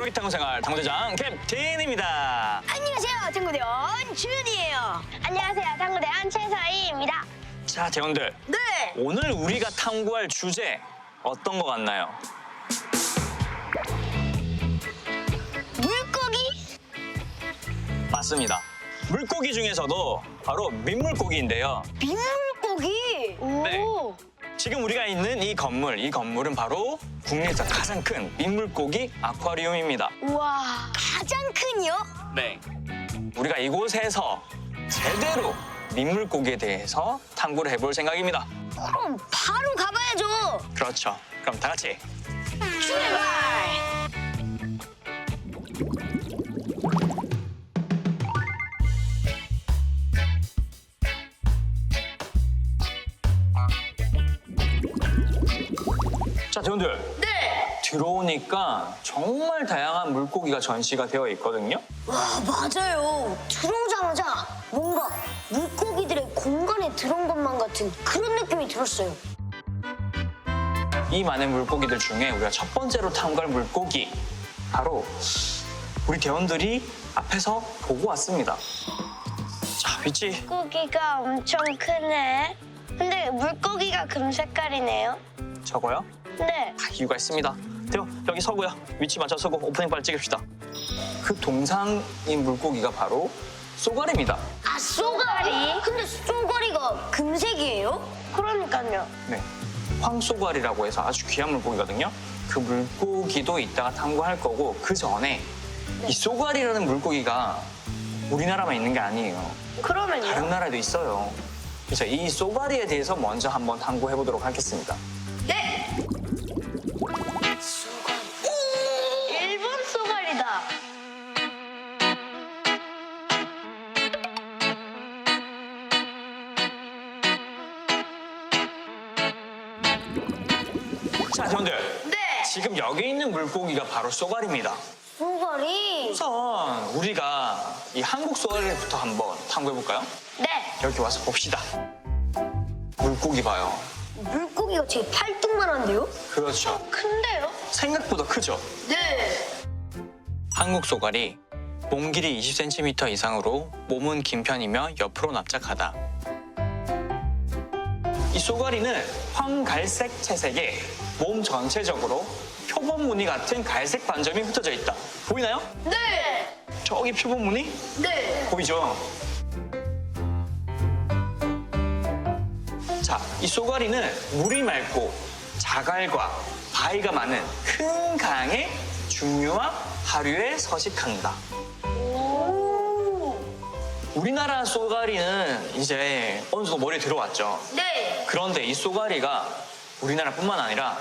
물고기 탐구 생활 탐구대장 캡틴입니다. 안녕하세요, 탐구대원 준이에요. 안녕하세요. 탐구대원 최서희입니다. 자, 대원들. 네. 오늘 우리가 탐구할 주제 어떤 거 같나요? 물고기? 맞습니다. 물고기 중에서도 바로 민물고기인데요. 민물고기? 오. 네. 지금 우리가 있는 이 건물은 바로 국내에서 가장 큰 민물고기 아쿠아리움입니다. 우와, 가장 큰요? 네. 우리가 이곳에서 제대로 민물고기에 대해서 탐구를 해볼 생각입니다. 그럼 바로 가봐야죠. 그렇죠. 그럼 다 같이 출발! 자, 대원들. 네. 들어오니까 정말 다양한 물고기가 전시가 되어 있거든요. 와, 맞아요. 들어오자마자 뭔가 물고기들의 공간에 들어온 것만 같은 그런 느낌이 들었어요. 이 많은 물고기들 중에 우리가 첫 번째로 탐구할 물고기 바로 우리 대원들이 앞에서 보고 왔습니다. 자, 위치. 물고기가 엄청 크네. 근데 물고기가 금 색깔이네요. 저거요? 네. 이유가 있습니다. 대원, 여기 서고요. 위치 맞춰 서고 오프닝 빨리 찍읍시다. 그 동상인 물고기가 바로 쏘가리입니다. 아, 쏘가리? 근데 쏘가리가 금색이에요? 그러니까요. 네. 황쏘가리라고 해서 아주 귀한 물고기거든요. 그 물고기도 이따가 탐구할 거고 그 전에 이 쏘가리라는 물고기가 우리나라만 있는 게 아니에요. 다른 그러면요? 나라에도 있어요. 그래서 이 쏘가리에 대해서 먼저 한번 탐구해 보도록 하겠습니다. 네. 일본 쏘가리다. 자, 대원들. 네. 지금 여기 있는 물고기가 바로 쏘가리입니다. 쏘가리? 우선 우리가 이 한국 쏘가리부터 한번 탐구해 볼까요? 네. 여기 와서 봅시다. 물고기 봐요. 물고기가 제 팔뚝만한데요? 그렇죠. 큰데요? 생각보다 크죠? 네. 한국 쏘가리 몸 길이 20cm 이상으로 몸은 긴 편이며 옆으로 납작하다. 이 쏘가리는 황갈색 채색에 몸 전체적으로 표범 무늬 같은 갈색 반점이 흩어져 있다. 보이나요? 네. 저기 표범 무늬? 네. 보이죠? 자, 이 쏘가리는 물이 맑고 자갈과 바위가 많은 큰 강의 중류와 하류에 서식한다. 오. 우리나라 쏘가리는 이제 어느 정도 머리에 들어왔죠. 네. 그런데 이 쏘가리가 우리나라뿐만 아니라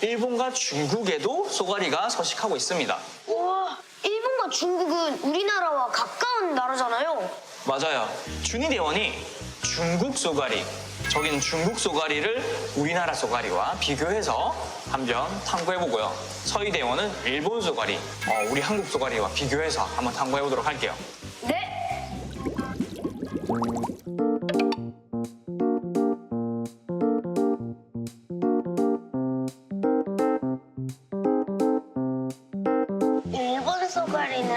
일본과 중국에도 쏘가리가 서식하고 있습니다. 우와. 일본과 중국은 우리나라와 가까운 나라잖아요. 맞아요. 준희 대원이 중국 쏘가리, 저기는 중국 쏘가리를 우리나라 쏘가리와 비교해서 한번 탐구해보고요. 서희 대원은 일본 쏘가리, 우리 한국 쏘가리와 비교해서 한번 탐구해보도록 할게요. 네. 일본 쏘가리는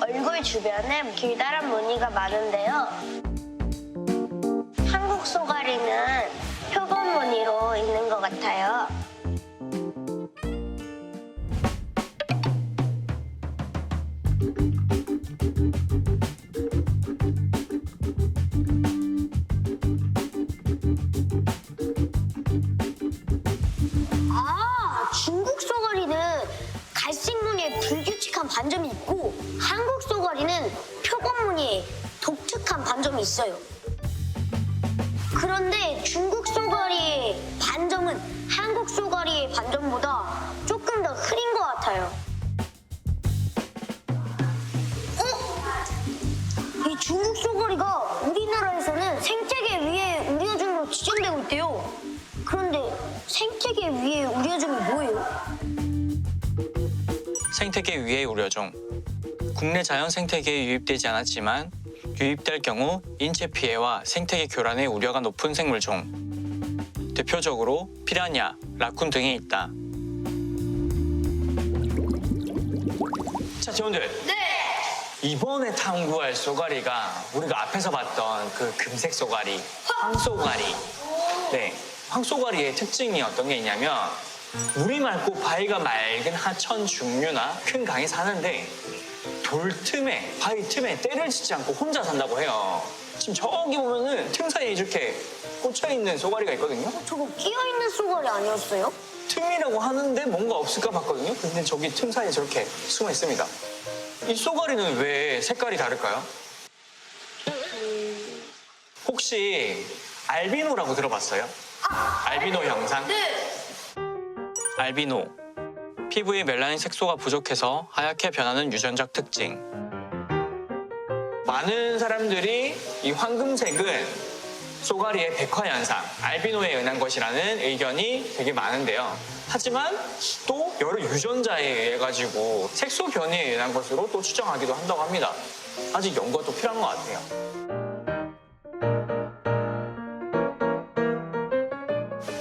얼굴 주변에 길다란 무늬가 많은데요. 한국 쏘가리는 표범 무늬로 있는 것 같아요. 아, 중국 쏘가리는 갈색 무늬에 불규칙한 반점이 있고 한국 쏘가리는 표범 무늬에 독특한 반점이 있어요. 그런데 중국 쏘가리의 반점은 한국 쏘가리의 반점보다 조금 더 흐린 것 같아요. 이 중국 쏘가리가 우리나라에서는 생태계 위해 우려종으로 지정되고 있대요. 그런데 생태계 위해 우려종이 뭐예요? 생태계 위의 우려종. 국내 자연 생태계에 유입되지 않았지만 유입될 경우 인체 피해와 생태계 교란의 우려가 높은 생물종. 대표적으로 피라냐, 라쿤 등이 있다. 자, 대원들. 네. 이번에 탐구할 쏘가리가 우리가 앞에서 봤던 그 금색 쏘가리, 황쏘가리. 네, 황쏘가리의 특징이 어떤 게 있냐면 물이 맑고 바위가 맑은 하천 중류나 큰 강에 사는데 돌 틈에, 바위 틈에 때를 짓지 않고 혼자 산다고 해요. 지금 저기 보면은 틈 사이에 이렇게 꽂혀있는 쏘가리가 있거든요. 저거 끼어있는 쏘가리 아니었어요? 틈이라고 하는데 뭔가 없을까 봤거든요. 근데 저기 틈 사이에 저렇게 숨어 있습니다. 이 쏘가리는 왜 색깔이 다를까요? 혹시 알비노라고 들어봤어요? 알비노 현상? 네. 알비노. 피부의 멜라닌 색소가 부족해서 하얗게 변하는 유전적 특징. 많은 사람들이 이 황금색은 쏘가리의 백화 현상, 알비노에 의한 것이라는 의견이 되게 많은데요. 하지만 또 여러 유전자에 의해 가지고 색소 변이에 의한 것으로 또 추정하기도 한다고 합니다. 아직 연구가 또 필요한 것 같아요.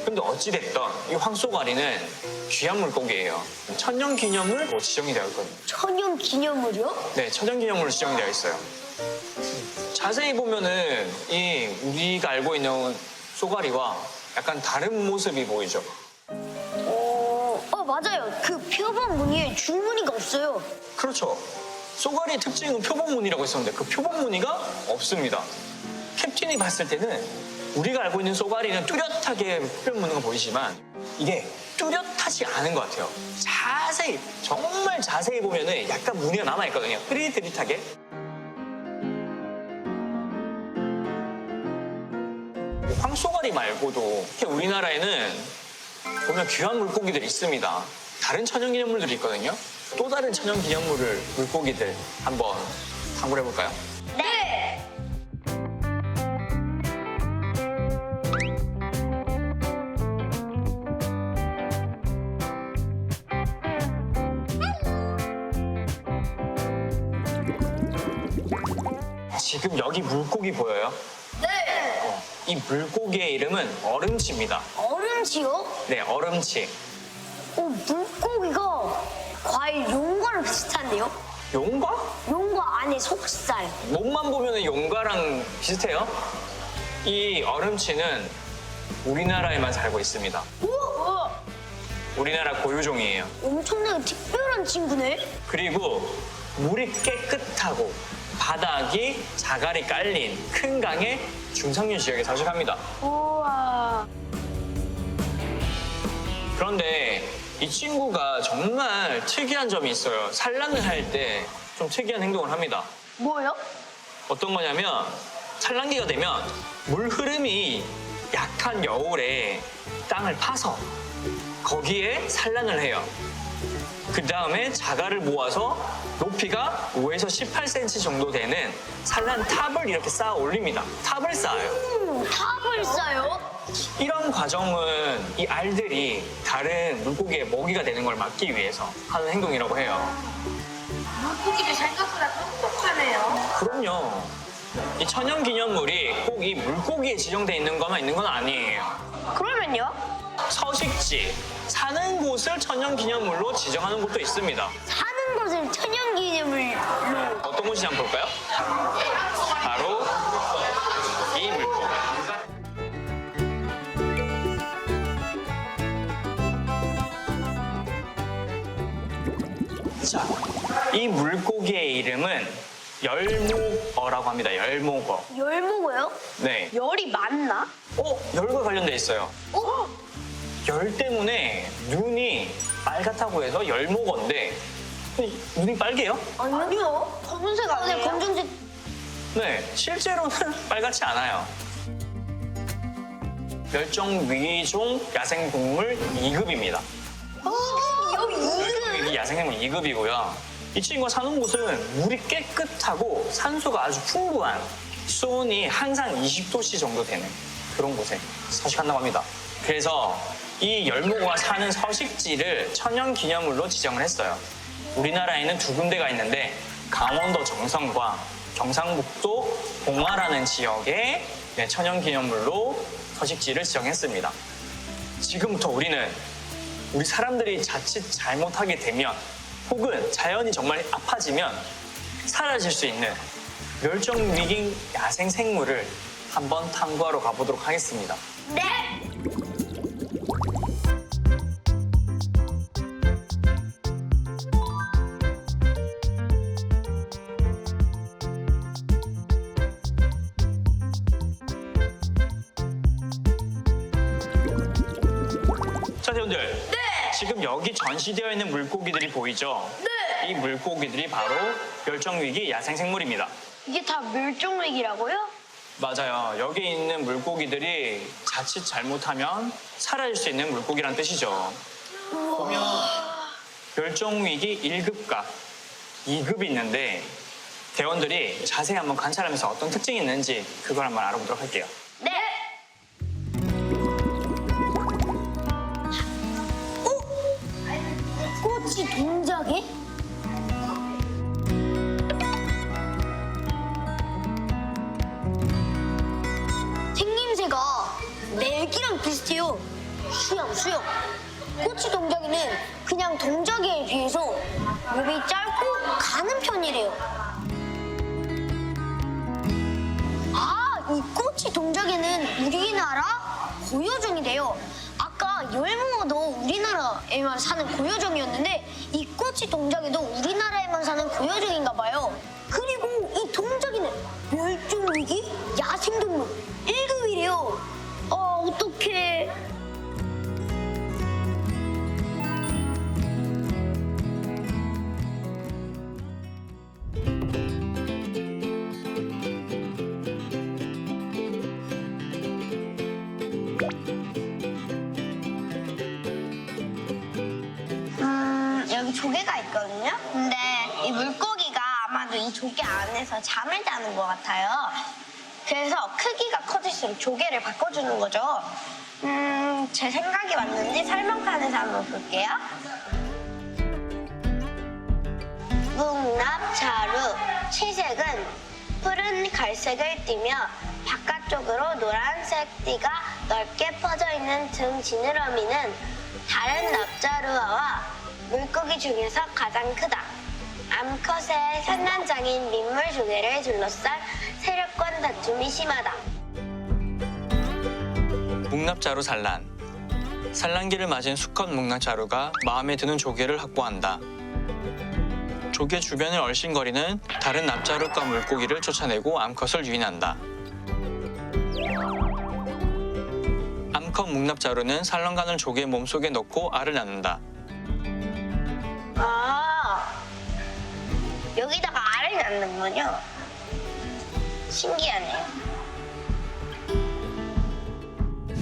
근데 어찌됐든 이 황쏘가리는 귀한 물고기예요. 천연기념물로 지정이 되어 있거든요. 천연 기념물이요? 네, 천연기념물로 지정되어 있어요. 자세히 보면은 이 우리가 알고 있는 쏘가리와 약간 다른 모습이 보이죠. 맞아요. 그 표범 무늬에 줄무늬가 없어요. 그렇죠. 쏘가리의 특징은 표범무늬라고 했었는데 그 표범무늬가 없습니다. 캡틴이 봤을 때는 우리가 알고 있는 쏘가리는 뚜렷하게 표범무늬가 보이지만 이게 뚜렷하지 않은 것 같아요. 자세히, 정말 자세히 보면은 약간 무늬가 남아있거든요. 흐릿흐릿하게. 황쏘가리 말고도 이렇게 우리나라에는 보면 귀한 물고기들이 있습니다. 다른 천연기념물들이 있거든요. 또 다른 천연기념물을 물고기들 한번 탐구를 해볼까요? 네. 지금 여기 물고기 보여요? 네. 이 물고기의 이름은 얼음치입니다. 얼음치요? 네, 얼음치. 물고기가 과일 용과랑 비슷한데요? 용과? 용과 안에 속살. 몸만 보면 용과랑 비슷해요. 이 얼음치는 우리나라에만 살고 있습니다. 우와! 우리나라 고유종이에요. 엄청나게 특별한 친구네. 그리고 물이 깨끗하고 바닥이 자갈이 깔린 큰 강의 중상류 지역에 서식합니다. 우와. 그런데 이 친구가 정말 특이한 점이 있어요. 산란을 할 때 좀 특이한 행동을 합니다. 뭐요? 어떤 거냐면 산란기가 되면 물 흐름이 약한 여울에 땅을 파서 거기에 산란을 해요. 그 다음에 자갈을 모아서 높이가 5에서 18cm 정도 되는 산란 탑을 이렇게 쌓아 올립니다. 탑을 쌓아요. 탑을 쌓요? 이런 과정은 이 알들이 다른 물고기의 먹이가 되는 걸 막기 위해서 하는 행동이라고 해요. 물고기도 생각보다 똑똑하네요. 그럼요. 이 천연기념물이 꼭 이 물고기에 지정돼 있는 것만 있는 건 아니에요. 그러면요? 서식지, 사는 곳을 천연기념물로 지정하는 곳도 있습니다. 사는 것을 천연기념물로. 어떤 곳인지 한번 볼까요? 바로 이 물고기. 자, 이 물고기의 이름은 열목어라고 합니다. 열목어. 열무고요? 네. 열이 많나? 열과 관련돼 있어요. 어? 열 때문에 눈이 빨갛다고 해서 열목어인데 눈이 빨개요? 아니요. 검은색 네, 아니에요? 검정색. 네, 실제로는 빨갛지 않아요. 멸종 위종 야생동물 2급입니다. 여기 멸종 위 야생동물 2급이고요. 이 친구가 사는 곳은 물이 깨끗하고 산소가 아주 풍부한 수온이 항상 20도씨 정도 되는 그런 곳에 서식한다고 합니다. 그래서 이 열목어가 사는 서식지를 천연기념물로 지정을 했어요. 우리나라에는 두 군데가 있는데 강원도 정선과 경상북도 봉화라는 지역에 천연기념물로 서식지를 지정했습니다. 지금부터 우리는 우리 사람들이 자칫 잘못하게 되면 혹은 자연이 정말 아파지면 사라질 수 있는 멸종 위기 야생 생물을 한번 탐구하러 가보도록 하겠습니다. 네. 자, 대원들. 지금 여기 전시되어 있는 물고기들이 보이죠? 이 물고기들이 바로 멸종위기 야생생물입니다. 이게 다 멸종위기라고요? 맞아요. 여기 있는 물고기들이 자칫 잘못하면 사라질 수 있는 물고기란 뜻이죠. 보면 멸종위기 1급과 2급이 있는데 대원들이 자세히 한번 관찰하면서 어떤 특징이 있는지 그걸 한번 알아보도록 할게요. 네. 꽃이 동작에? 생김새가 내기랑 비슷해요. 수영. 꽃이 동작에는 그냥 동작에 비해서 몸이 짧고 가는 편이래요. 이 꽃이 동작에는 우리나라 고유종이래요. 아까 열무어도 우리나라에만 사는 고유종이었는데 이 꽃이 동작에도 우리나라에만 사는 고유종인가 봐요. 그리고 이 동작에는 멸종위기 야생동물 1급이래요. 어떡해. 여기 조개가 있거든요. 근데 이 물고기가 아마도 이 조개 안에서 잠을 자는 것 같아요. 그래서 크기가 커질수록 조개를 바꿔주는 거죠. 제 생각이 맞는지 설명판에서 한번 볼게요. 묵납자루 채색은 푸른 갈색을 띠며 바깥쪽으로 노란색 띠가 넓게 퍼져 있는 등 지느러미는 다른 납자루어와 물고기 중에서 가장 크다. 암컷의 산란장인 민물 조개를 둘러싼 세력권 다툼이 심하다. 묵납자루 산란. 산란기를 맞은 수컷 묵납자루가 마음에 드는 조개를 확보한다. 조개 주변을 얼씬거리는 다른 납자루과 물고기를 쫓아내고 암컷을 유인한다. 암컷 묵납자루는 산란관을 조개 몸속에 넣고 알을 낳는다. 여기다가 알을 낳는군요. 신기하네요.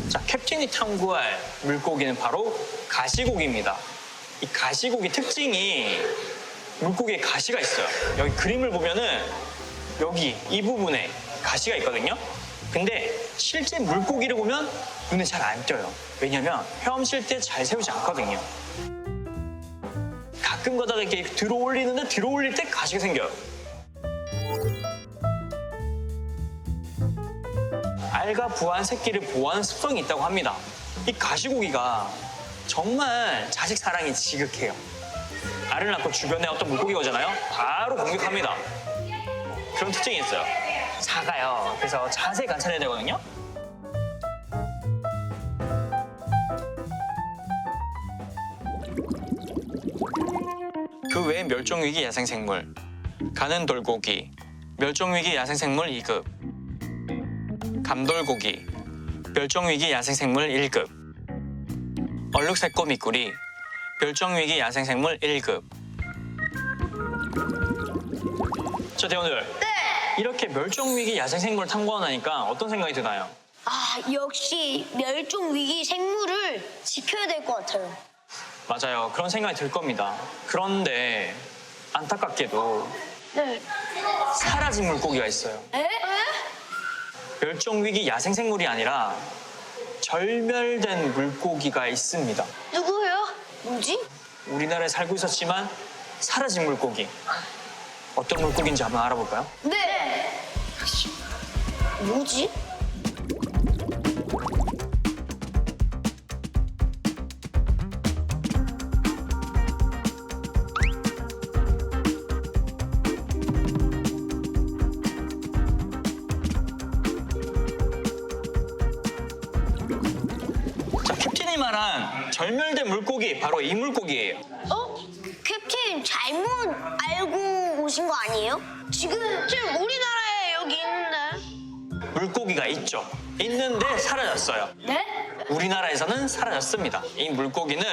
자, 캡틴이 탐구할 물고기는 바로 가시고기입니다. 이 가시고기 특징이 물고기에 가시가 있어요. 여기 그림을 보면은 여기 이 부분에 가시가 있거든요. 근데 실제 물고기를 보면 눈에 잘 안 띄어요. 왜냐면 헤엄칠 때 잘 세우지 않거든요. 가끔 가다가 이렇게 들어올리는데 들어올릴 때 가시가 생겨요. 알과 부화한 새끼를 보호하는 습성이 있다고 합니다. 이 가시고기가 정말 자식 사랑이 지극해요. 알을 낳고 주변에 어떤 물고기가 오잖아요. 바로 공격합니다. 그런 특징이 있어요. 작아요. 그래서 자세히 관찰해야 되거든요. 그 외에 멸종위기 야생생물, 가는 돌고기, 멸종위기 야생생물 2급, 감돌고기, 멸종위기 야생생물 1급, 얼룩새꼬 미꾸리, 멸종위기 야생생물 1급. 자, 대원들. 네. 이렇게 멸종위기 야생생물을 탐구하니까 어떤 생각이 드나요? 역시 멸종위기 생물을 지켜야 될 것 같아요. 맞아요. 그런 생각이 들 겁니다. 그런데 안타깝게도 네. 사라진 물고기가 있어요. 에? 멸종위기 야생생물이 아니라 절멸된 물고기가 있습니다. 누구예요? 뭐지? 우리나라에 살고 있었지만 사라진 물고기. 어떤 물고기인지 한번 알아볼까요? 네. 뭐지? 북한이 말한 절멸된 물고기 바로 이 물고기예요. 캡틴 잘못 알고 오신 거 아니에요? 지금 우리나라에 여기 있는데. 물고기가 있죠. 있는데 사라졌어요. 네? 우리나라에서는 사라졌습니다. 이 물고기는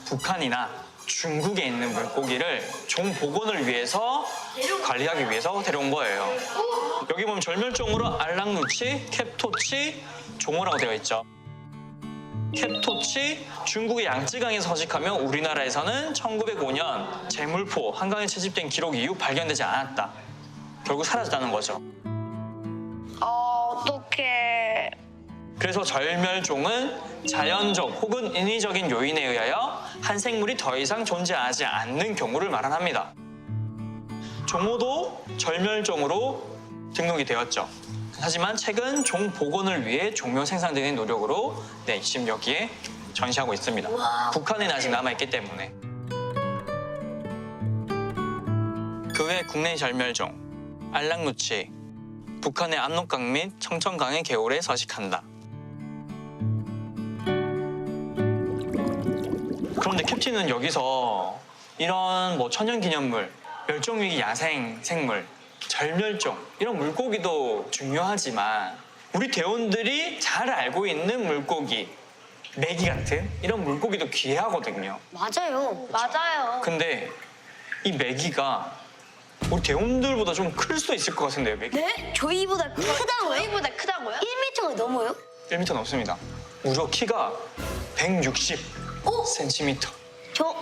북한이나 중국에 있는 물고기를 종 복원을 위해서 관리하기 위해서 데려온 거예요. 여기 보면 절멸종으로 알랑누치, 캡토치, 종어라고 되어 있죠. 캡토치, 중국의 양쯔강에서 서식하며 우리나라에서는 1905년 제물포 한강에 채집된 기록 이후 발견되지 않았다. 결국 사라졌다는 거죠. 어떻게? 그래서 절멸종은 자연적 혹은 인위적인 요인에 의하여 한 생물이 더 이상 존재하지 않는 경우를 말합니다. 종어도 절멸종으로 등록이 되었죠. 하지만 최근 종 복원을 위해 종묘 생산되는 노력으로 지금 여기에 전시하고 있습니다. 북한에는 아직 남아있기 때문에. 그 외 국내 절멸종 알랑누치, 북한의 압록강 및 청천강의 개울에 서식한다. 그런데 캡틴은 여기서 이런 천연기념물, 멸종위기 야생 생물, 절멸종 이런 물고기도 중요하지만 우리 대원들이 잘 알고 있는 물고기, 메기 같은 이런 물고기도 귀하거든요. 맞아요. 맞아요. 근데 이 메기가 우리 대원들보다 좀 클 수도 있을 것 같은데요, 메기? 네? 저희보다 크다고요? 저희보다 크다고요? 1m가 넘어요? 1m 넘습니다. 무려 키가 160cm.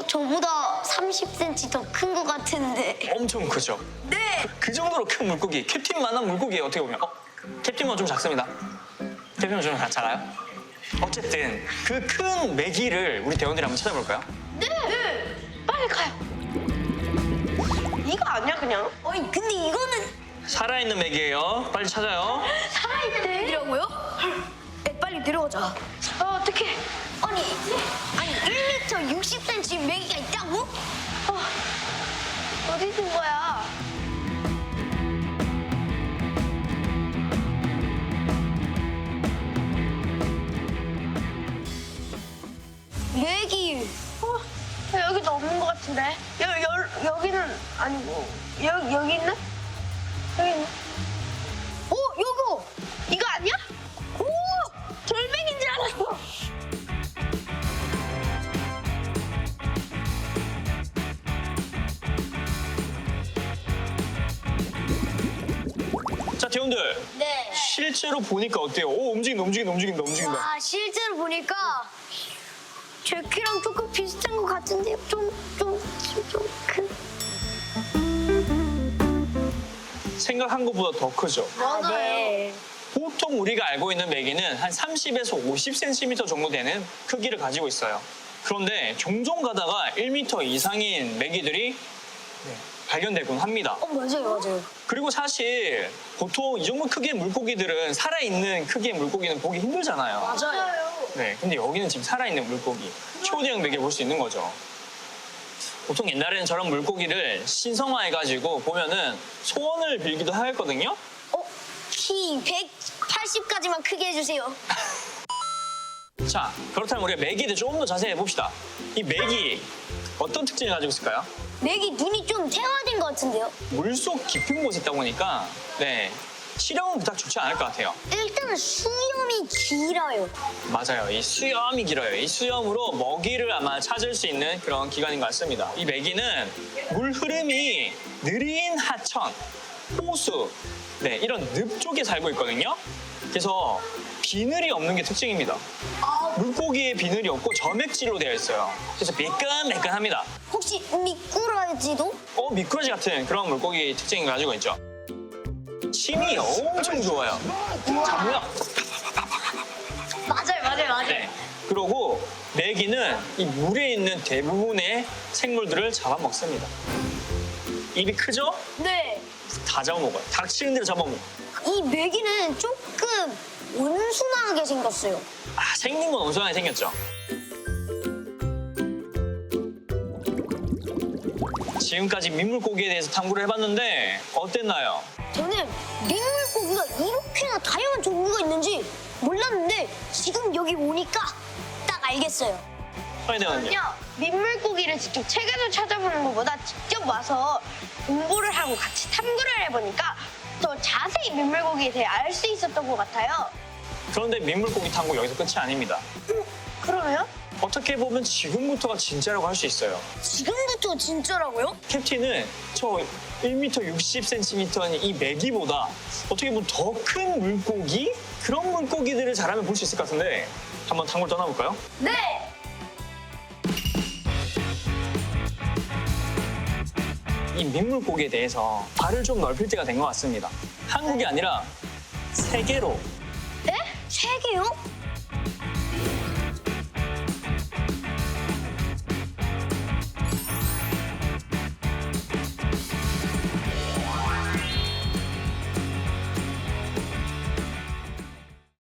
저보다 30cm 더 큰 것 같은데. 엄청 크죠? 네. 그 정도로 큰 물고기, 캡틴만한 물고기예요, 어떻게 보면. 캡틴만 좀 작습니다. 캡틴만 좀 작아요? 어쨌든 그 큰 메기를 우리 대원들이 한번 찾아볼까요? 네. 빨리 가요. 이거 아니야 그냥? 근데 이거는 살아있는 메기예요. 빨리 찾아요. 살아있대. 이라고요? 네, 빨리 내려가자. 어떡해. 아니 1m 60cm 메기가 있다고? 어디 있는 거야? 메기. 여기도 없는 것 같은데. 여기는 아니고 여기 있나? 여기 있나? 요거. 이거 아니야? 오! 돌멩인 줄 알았어. 자, 대원들. 네. 실제로 보니까 어때요? 오, 움직인다. 와, 실제로 보니까 제 키랑 조금 비슷한 것 같은데 좀 큰. 생각한 것보다 더 크죠? 맞아요. 보통 우리가 알고 있는 메기는 한 30에서 50cm 정도 되는 크기를 가지고 있어요. 그런데 종종 가다가 1m 이상인 메기들이 발견되곤 합니다. 맞아요. 그리고 사실 보통 이 정도 크기의 물고기들은 살아있는 크기의 물고기는 보기 힘들잖아요. 맞아요. 네, 근데 여기는 지금 살아있는 물고기, 초대형 메기를 볼 수 있는 거죠. 보통 옛날에는 저런 물고기를 신성화해가지고 보면은 소원을 빌기도 했거든요. 키 180까지만 크게 해주세요. 자, 그렇다면 우리가 메기를 조금 더 자세히 해봅시다. 이 메기 어떤 특징을 가지고 있을까요? 메기 눈이 좀 태화된 것 같은데요? 물속 깊은 곳에 있다 보니까 시력은 그닥 좋지 않을 것 같아요. 일단 수염이 길어요. 맞아요. 이 수염이 길어요. 이 수염으로 먹이를 아마 찾을 수 있는 그런 기관인 것 같습니다. 이 메기는 물 흐름이 느린 하천, 호수, 이런 늪 쪽에 살고 있거든요. 그래서 비늘이 없는 게 특징입니다. 물고기에 비늘이 없고 점액질로 되어 있어요. 그래서 매끈매끈합니다. 혹시 미꾸라지도? 미꾸라지 같은 그런 물고기 특징을 가지고 있죠. 침이 엄청 좋아요. 잡으면 맞아요. 네. 그리고 메기는 이 물에 있는 대부분의 생물들을 잡아먹습니다. 입이 크죠? 네. 다 잡아먹어요. 닥치는 대로 잡아먹어요. 이 메기는 조금 온순하게 생겼어요. 생긴 건 온순하게 생겼죠. 지금까지 민물고기에 대해서 탐구를 해봤는데 어땠나요? 저는 민물고기가 이렇게나 다양한 종류가 있는지 몰랐는데 지금 여기 오니까 딱 알겠어요. 서희대원은요? 저는요, 민물고기를 직접 책에서 찾아보는 것보다 직접 와서 공부를 하고 같이 탐구를 해보니까 더 자세히 민물고기에 대해 알 수 있었던 것 같아요. 그런데 민물고기 탐구 여기서 끝이 아닙니다. 그러면? 어떻게 보면 지금부터가 진짜라고 할 수 있어요. 지금부터 진짜라고요? 캡틴은 저 1m 60cm인 이 메기보다 어떻게 보면 더 큰 물고기? 그런 물고기들을 잘하면 볼 수 있을 것 같은데 한번 탐구를 떠나볼까요? 네. 이 민물고기에 대해서 발을 좀 넓힐 때가 된 것 같습니다. 한국이 아니라 세계로 네? 세 개요?